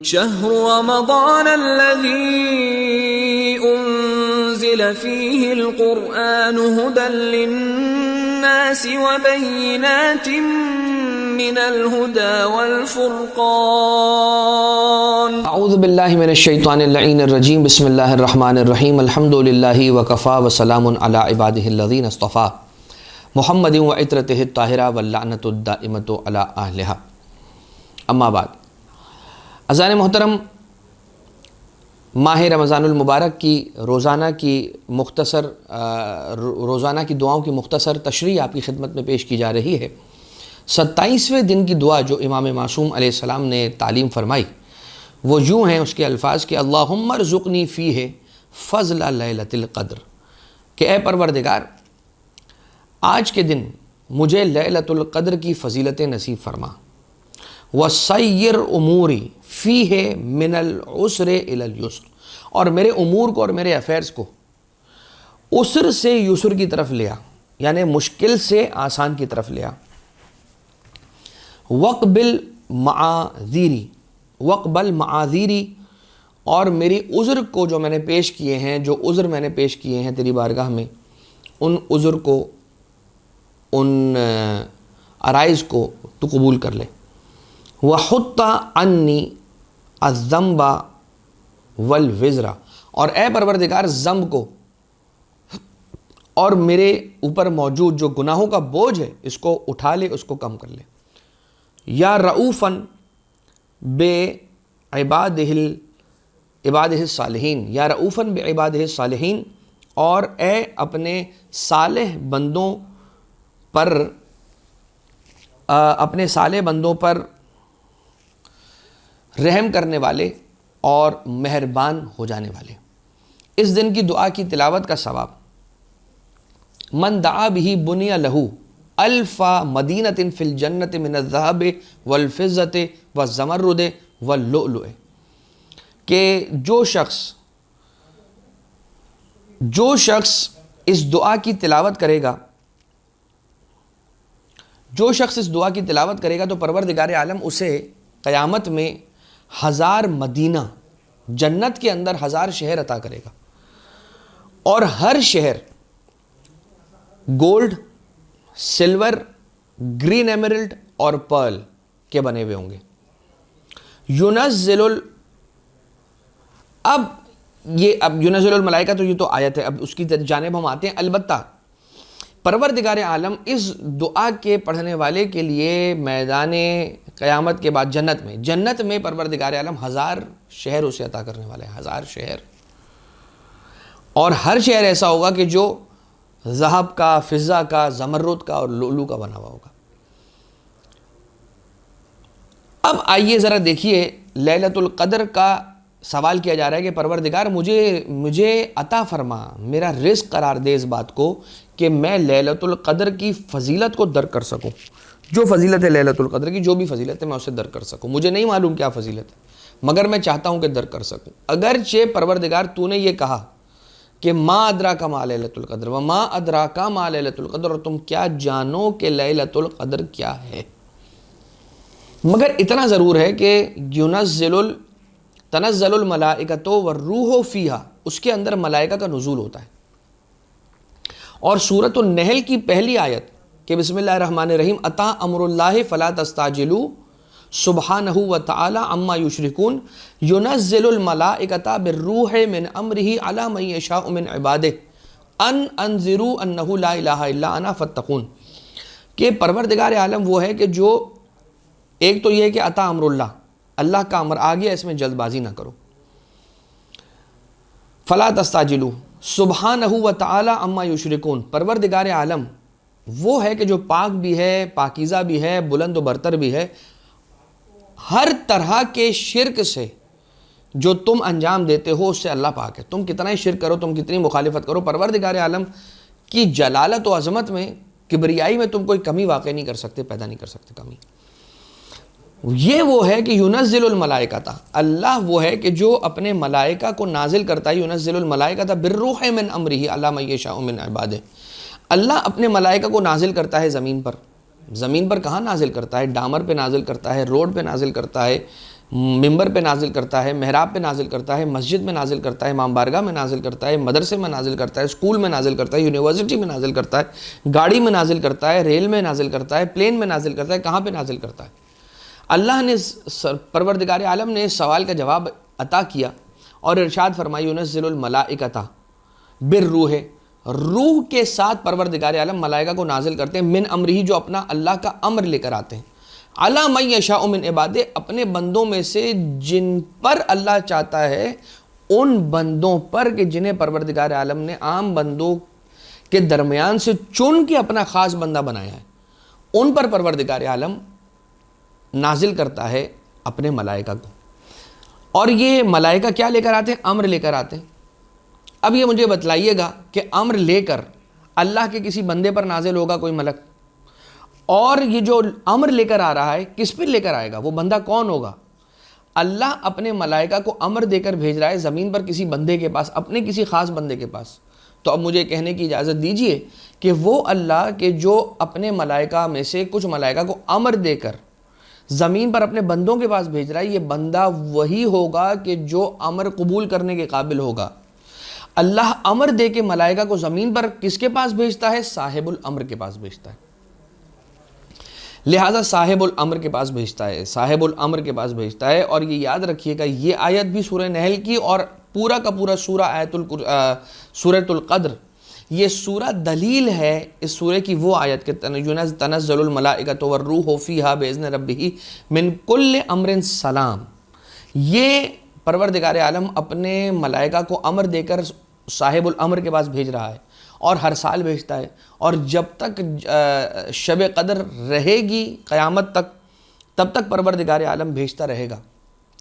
شهر رمضان الذي أنزل فيه القرآن هدى للناس وبينات من الهدى والفرقان اعوذ باللہ من الشیطان اللعین الرجیم بسم اللہ الرحمن الرحیم الحمد للہ وکفا وسلام علی عبادہ الذین اصطفیٰ محمد وعطرتہ الطاہرہ واللعنۃ الدائمۃ علی اہلہا اما بعد۔ اذان محترم، ماہ رمضان المبارک کی روزانہ کی دعاؤں کی مختصر تشریح آپ کی خدمت میں پیش کی جا رہی ہے۔ 27ویں دن کی دعا جو امام معصوم علیہ السلام نے تعلیم فرمائی وہ یوں ہیں، اس کے الفاظ کہ اللہم ارزقنی فیہ فضل لیلۃ القدر، کہ اے پروردگار آج کے دن مجھے لیلۃ القدر کی فضیلتیں نصیب فرما، وَسَيِّرْ اموری فیہ من العسر الی اليسر، اور میرے امور کو اور میرے افیئرز کو عسر سے یسر کی طرف لیا، یعنی مشکل سے آسان کی طرف لیا۔ وقبل معاذیری، اور میری عذر کو جو میں نے پیش کیے ہیں، جو عذر میں نے پیش کیے ہیں تیری بارگاہ میں، ان عذر کو، ان عرائض کو تو قبول کر لے۔ وَحُطَّ عَنِّي الذَّنبَ وَالْوِزْرَ، اور اے پروردگار ذنب کو اور میرے اوپر موجود جو گناہوں کا بوجھ ہے اس کو اٹھا لے، اس کو کم کر لے۔ یا رؤوفاً بعبادہ الصالحین، یا رؤوفاً بعبادہ الصالحین، اور اے اپنے صالح بندوں پر رحم کرنے والے اور مہربان ہو جانے والے۔ اس دن کی دعا کی تلاوت کا ثواب من دعا بہ بنی لہ الف مدینۃ فی الجنۃ من الذہب والفضۃ والزمرد واللؤلؤ، کہ جو شخص اس دعا کی تلاوت کرے گا، تو پروردگار عالم اسے قیامت میں 1000 مدینہ، جنت کے اندر 1000 شہر عطا کرے گا، اور ہر شہر گولڈ، سلور، گرین ایمرلڈ اور پرل کے بنے ہوئے ہوں گے۔ اب ینزل الملائکہ، تو یہ تو آیت ہے، اب اس کی جانب ہم آتے ہیں۔ البتہ پروردگار عالم اس دعا کے پڑھنے والے کے لیے میدان قیامت کے بعد جنت میں پروردگار عالم 1000 شہر اسے عطا کرنے والے ہیں، 1000 شہر، اور ہر شہر ایسا ہوگا کہ جو ذہب کا، فضہ کا، زمرد کا اور لؤلؤ کا بنا ہوا ہوگا۔ اب آئیے ذرا دیکھیے، لیلۃ القدر کا سوال کیا جا رہا ہے کہ پروردگار مجھے عطا فرما، میرا رزق قرار دے اس بات کو کہ میں لیلۃ القدر کی فضیلت کو درک کر سکوں، جو فضیلت ہے لیلۃ القدر کی، جو بھی فضیلت ہے میں اسے درک کر سکوں۔ مجھے نہیں معلوم کیا فضیلت ہے، مگر میں چاہتا ہوں کہ درک کر سکوں۔ اگرچہ پروردگار تو نے یہ کہا کہ ما ادراک ما لیلۃ القدر وما ادراک ما لیلۃ القدر، اور تم کیا جانو کہ لیلۃ القدر کیا ہے، مگر اتنا ضرور ہے کہ تنزل الملائکۃ والروح فیہا، اس کے اندر ملائکہ کا نزول ہوتا ہے۔ اور سورۃ النحل کی پہلی آیت کہ بسم اللہ الرحمن الرحیم، اتی امر اللہ فلا تستعجلوا سبحانہ وتعالی عما یشرکون، ینزل الملائکۃ بالروح من امرہ علی من یشاء من عبادہ ان انذروا انہ لا الہ الا انا فاتقون، کہ پروردگار عالم وہ ہے کہ جو، ایک تو یہ ہے کہ اتی امر اللہ کا امر آ گیا، اس میں جلد بازی نہ کرو، فلا تستعجلوا سبحانہ وتعالی عما یشرکون، پروردگار عالم وہ ہے کہ جو پاک بھی ہے، پاکیزہ بھی ہے، بلند و برتر بھی ہے، ہر طرح کے شرک سے جو تم انجام دیتے ہو اس سے اللہ پاک ہے۔ تم کتنا ہی شرک کرو، تم کتنی مخالفت کرو، پروردگار عالم کی جلالت و عظمت میں، کبریائی میں تم کوئی کمی واقع نہیں کر سکتے، پیدا نہیں کر سکتے کمی۔ یہ وہ ہے کہ ینزل الملائکۃ، اللہ وہ ہے کہ جو اپنے ملائکہ کو نازل کرتا ہے، ینزل الملائکۃ بالروح من امرہ علی من یشاء من عبادہ، اللہ اپنے ملائکہ کو نازل کرتا ہے زمین پر کہاں نازل کرتا ہے؟ ڈامر پہ نازل کرتا ہے، روڈ پہ نازل کرتا ہے، ممبر پہ نازل کرتا ہے، محراب پہ نازل کرتا ہے، مسجد میں نازل کرتا ہے، امام بارگاہ میں نازل کرتا ہے، مدرسے میں نازل کرتا ہے، اسکول میں نازل کرتا ہے، یونیورسٹی میں نازل کرتا ہے، گاڑی میں نازل کرتا ہے، ریل میں نازل کرتا ہے، پلین میں نازل کرتا ہے، کہاں پہ نازل کرتا ہے؟ اللہ نے پروردگار عالم نے اس سوال کا جواب عطا کیا اور ارشاد فرمائی ينزل الملائکۃ بالروح، روح کے ساتھ پروردگار عالم ملائکہ کو نازل کرتے ہیں، من امرہ، جو اپنا اللہ کا امر لے کر آتے ہیں، علی من یشاء من عبادہ، اپنے بندوں میں سے جن پر اللہ چاہتا ہے ان بندوں پر، کہ جنہیں پروردگار عالم نے عام بندوں کے درمیان سے چن کے اپنا خاص بندہ بنایا ہے، ان پر پروردگار عالم نازل کرتا ہے اپنے ملائکہ کو۔ اور یہ ملائکہ کیا لے کر آتے ہیں؟ امر لے کر آتے ہیں۔ اب یہ مجھے بتلائیے گا کہ امر لے کر اللہ کے کسی بندے پر نازل ہوگا کوئی ملک، اور یہ جو امر لے کر آ رہا ہے کس پہ لے کر آئے گا؟ وہ بندہ کون ہوگا؟ اللہ اپنے ملائکہ کو امر دے کر بھیج رہا ہے زمین پر کسی بندے کے پاس، اپنے کسی خاص بندے کے پاس۔ تو اب مجھے کہنے کی اجازت دیجئے کہ وہ اللہ کہ جو اپنے ملائکہ میں سے کچھ ملائکہ کو امر دے کر زمین پر اپنے بندوں کے پاس بھیج رہا ہے، یہ بندہ وہی ہوگا کہ جو امر قبول کرنے کے قابل ہوگا۔ اللہ امر دے کے ملائکہ کو زمین پر کس کے پاس بھیجتا ہے؟ صاحب الامر کے پاس بھیجتا ہے۔ لہٰذا صاحب الامر کے پاس بھیجتا ہے، صاحب الامر کے پاس بھیجتا ہے۔ اور یہ یاد رکھیے گا، یہ آیت بھی سورہ نحل کی اور پورا کا پورا سورۃ القدر، یہ سورہ دلیل ہے اس سورہ کی وہ آیت کہ تنزل الملائکۃ والروح فیہا باذن ربہ من کل امر سلام۔ یہ پروردگار عالم اپنے ملائکہ کو امر دے کر صاحب الامر کے پاس بھیج رہا ہے، اور ہر سال بھیجتا ہے، اور جب تک شب قدر رہے گی قیامت تک، تب تک پروردگار عالم بھیجتا رہے گا،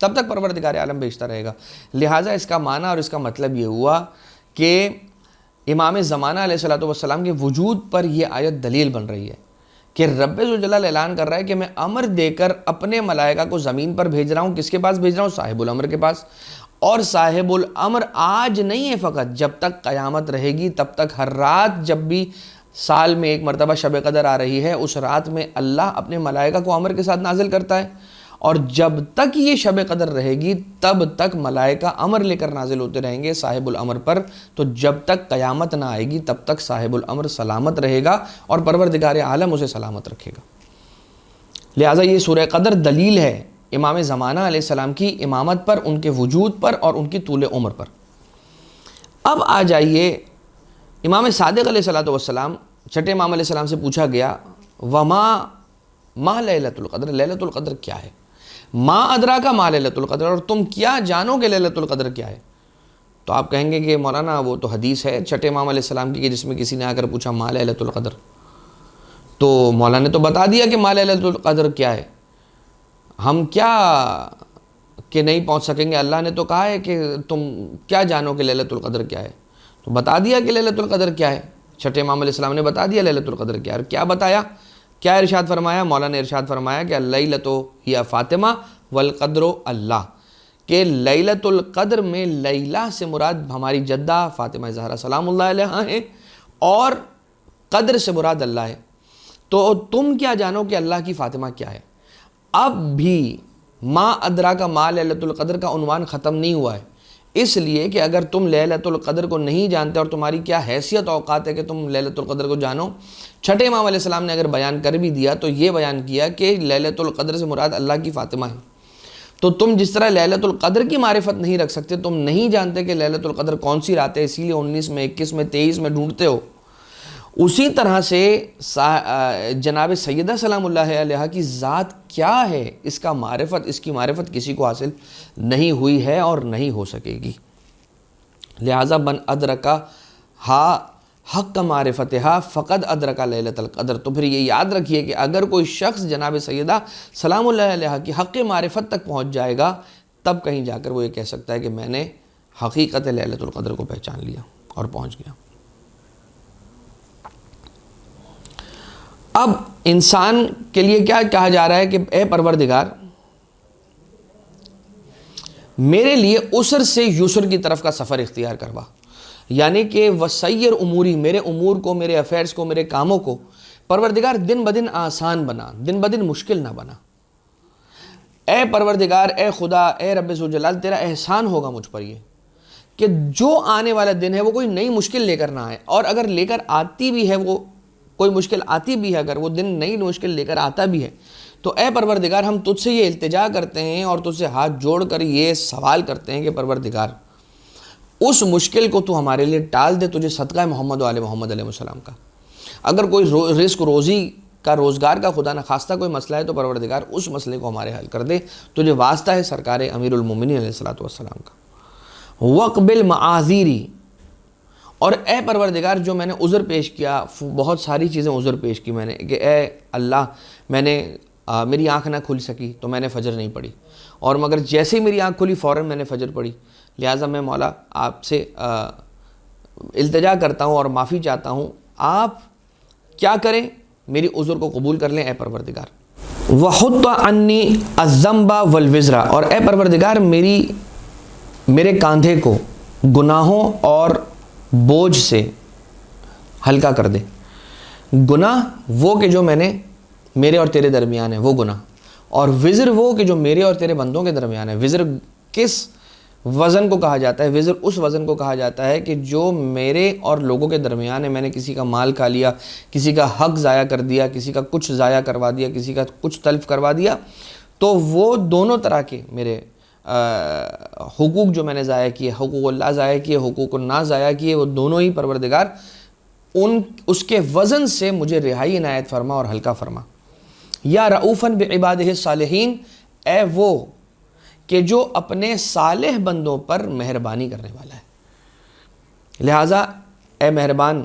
تب تک پروردگار عالم بھیجتا رہے گا۔ لہٰذا اس کا معنی اور اس کا مطلب یہ ہوا کہ امام زمانہ علیہ الصلوۃ والسلام کے وجود پر یہ آیت دلیل بن رہی ہے کہ رب ذوالجلال اعلان کر رہا ہے کہ میں امر دے کر اپنے ملائکہ کو زمین پر بھیج رہا ہوں۔ کس کے پاس بھیج رہا ہوں؟ صاحب الامر کے پاس۔ اور صاحب الامر آج نہیں ہے فقط، جب تک قیامت رہے گی تب تک ہر رات، جب بھی سال میں ایک مرتبہ شب قدر آ رہی ہے، اس رات میں اللہ اپنے ملائکہ کو امر کے ساتھ نازل کرتا ہے، اور جب تک یہ شب قدر رہے گی تب تک ملائکہ امر لے کر نازل ہوتے رہیں گے صاحب الامر پر۔ تو جب تک قیامت نہ آئے گی تب تک صاحب الامر سلامت رہے گا اور پروردگار عالم اسے سلامت رکھے گا۔ لہٰذا یہ سورہ قدر دلیل ہے امام زمانہ علیہ السلام کی امامت پر، ان کے وجود پر اور ان کی طول عمر پر۔ اب آ جائیے امام صادق علیہ السلام، چھٹے امام علیہ السلام سے پوچھا گیا ما لیلۃ القدر، لیلۃ القدر کیا ہے؟ ما ادراک ما لیلۃ القدر، اور تم کیا جانو کہ لیلۃ القدر کیا ہے؟ تو آپ کہیں گے کہ مولانا وہ تو حدیث ہے چھٹے امام علیہ السلام کی، کہ جس میں کسی نے آ کر پوچھا ما لیلۃ القدر، تو مولانا نے تو بتا دیا کہ ما لیلۃ القدر کیا ہے، ہم کیا کہ نہیں پہنچ سکیں گے؟ اللہ نے تو کہا ہے کہ تم کیا جانو کہ لیلۃ القدر کیا ہے، تو بتا دیا کہ لیلۃ القدر کیا ہے۔ چھٹے امام علیہ السلام نے بتا دیا لیلۃ القدر کیا ہے۔ اور کیا بتایا؟ کیا ارشاد فرمایا؟ مولانا نے ارشاد فرمایا کہ اللیلۃ ہی فاطمہ والقدر اللہ، کہ لیلۃ القدر میں لیلہ سے مراد ہماری جدہ فاطمہ زہرا سلام اللہ علیہا ہے، اور قدر سے مراد اللہ ہے۔ تو تم کیا جانو کہ اللہ کی فاطمہ کیا ہے؟ اب بھی ما ادراک ما لیلۃ القدر کا عنوان ختم نہیں ہوا ہے، اس لیے کہ اگر تم لیلۃ القدر کو نہیں جانتے اور تمہاری کیا حیثیت اوقات ہے کہ تم لیلۃ القدر کو جانو، چھٹے امام علیہ السلام نے اگر بیان کر بھی دیا تو یہ بیان کیا کہ لیلۃ القدر سے مراد اللہ کی فاطمہ ہے۔ تو تم جس طرح لیلۃ القدر کی معرفت نہیں رکھ سکتے، تم نہیں جانتے کہ لیلۃ القدر کون سی رات ہے، اسی لیے 19 میں 21 میں 23 میں ڈھونڈتے ہو، اسی طرح سے جناب سیدہ سلام اللہ علیہا کی ذات کیا ہے، اس کی معرفت کسی کو حاصل نہیں ہوئی ہے اور نہیں ہو سکے گی۔ لہٰذا من ادرکا حق معرفتہا فقد ادرکا لیلۃ القدر۔ تو پھر یہ یاد رکھیے کہ اگر کوئی شخص جناب سیدہ سلام اللہ علیہا کی حق معرفت تک پہنچ جائے گا، تب کہیں جا کر وہ یہ کہہ سکتا ہے کہ میں نے حقیقت لیلۃ القدر کو پہچان لیا اور پہنچ گیا۔ اب انسان کے لیے کیا کہا جا رہا ہے کہ اے پروردگار، میرے لیے عسر سے یسر کی طرف کا سفر اختیار کروا، یعنی کہ وسیر اموری، میرے امور کو، میرے افیئرز کو، میرے کاموں کو پروردگار دن بدن آسان بنا، دن بدن مشکل نہ بنا۔ اے پروردگار، اے خدا، اے رب ذوالجلال، تیرا احسان ہوگا مجھ پر یہ کہ جو آنے والا دن ہے وہ کوئی نئی مشکل لے کر نہ آئے، اور اگر لے کر آتی بھی ہے، وہ کوئی مشکل آتی بھی ہے، اگر وہ دن نئی مشکل لے کر آتا بھی ہے، تو اے پروردگار ہم تجھ سے یہ التجا کرتے ہیں اور تجھ سے ہاتھ جوڑ کر یہ سوال کرتے ہیں کہ پروردگار اس مشکل کو تو ہمارے لیے ٹال دے، تجھے صدقہ محمد و آل محمد علیہ السلام کا۔ اگر کوئی رزق روزی کا، روزگار کا خدا نخواستہ کوئی مسئلہ ہے تو پروردگار اس مسئلے کو ہمارے حل کر دے، تجھے واسطہ ہے سرکار امیر المومنین علیہ السلام کا۔ وقبل معاذیری، اور اے پروردگار جو میں نے عذر پیش کیا، بہت ساری چیزیں عذر پیش کی میں نے کہ اے اللہ میری آنکھ نہ کھل سکی تو میں نے فجر نہیں پڑھی، اور مگر جیسے ہی میری آنکھ کھلی فوراً میں نے فجر پڑھی، لہٰذا میں مولا آپ سے التجا کرتا ہوں اور معافی چاہتا ہوں، آپ کیا کریں، میری عذر کو قبول کر لیں اے پروردگار۔ وَحُطَّ عَنِّي الذَّنْبَ وَالْوِزْرَ، اور اے پروردگار میرے کاندھے کو گناہوں اور بوجھ سے ہلکا کر دے۔ گناہ وہ کہ جو میرے اور تیرے درمیان ہے وہ گناہ، اور وزر وہ کہ جو میرے اور تیرے بندوں کے درمیان ہے۔ وزر کس وزن کو کہا جاتا ہے؟ وزر اس وزن کو کہا جاتا ہے کہ جو میرے اور لوگوں کے درمیان ہے، میں نے کسی کا مال کھا لیا، کسی کا حق ضائع کر دیا، کسی کا کچھ ضائع کروا دیا، کسی کا کچھ تلف کروا دیا، تو وہ دونوں طرح کے میرے حقوق جو میں نے ضائع کیے، حقوق اللہ ضائع کیے، حقوق الناس ضائع کیے، وہ دونوں ہی پروردگار اس کے وزن سے مجھے رہائی عنایت فرما اور ہلکا فرما۔ یا رؤوفاً بعبادہ الصالحین، اے وہ کہ جو اپنے صالح بندوں پر مہربانی کرنے والا ہے۔ لہٰذا اے مہربان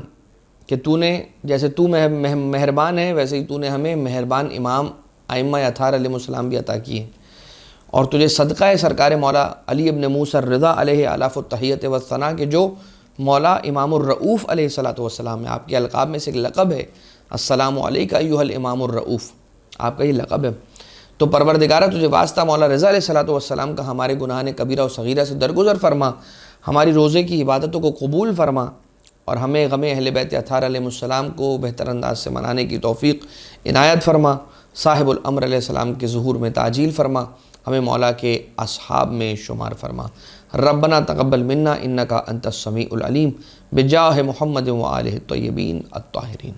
کہ تو نے، جیسے تو مہربان ہے ویسے ہی تو نے ہمیں مہربان امام ائمہ اطہار علیہ السلام بھی عطا کیے، اور تجھے صدقہ ہے سرکار مولا علی ابن موسیٰ الرضا علیہ آلاف التحیت والثناء کہ جو مولا امام الرؤوف علیہ السلام ہے، آپ کے القاب میں سے ایک لقب ہے السلام علیکہ ایھا الامام الرؤوف، آپ کا یہ لقب ہے۔ تو پروردگارہ تجھے واسطہ مولا رضا علیہ السلام کا ہمارے گناہان کبیرہ و صغیرہ سے درگزر فرما، ہماری روزے کی عبادتوں کو قبول فرما، اور ہمیں غم اہل بیت اطہار علیہ السلام کو بہتر انداز سے منانے کی توفیق عنایت فرما، صاحب الامر علیہ السلام کے ظہور میں تعجیل فرما، ہمیں مولا کے اصحاب میں شمار فرما۔ ربنا تقبل منا انکا انت السمیع العلیم، بجاہ محمد و آلہ الطیبین الطاہرین۔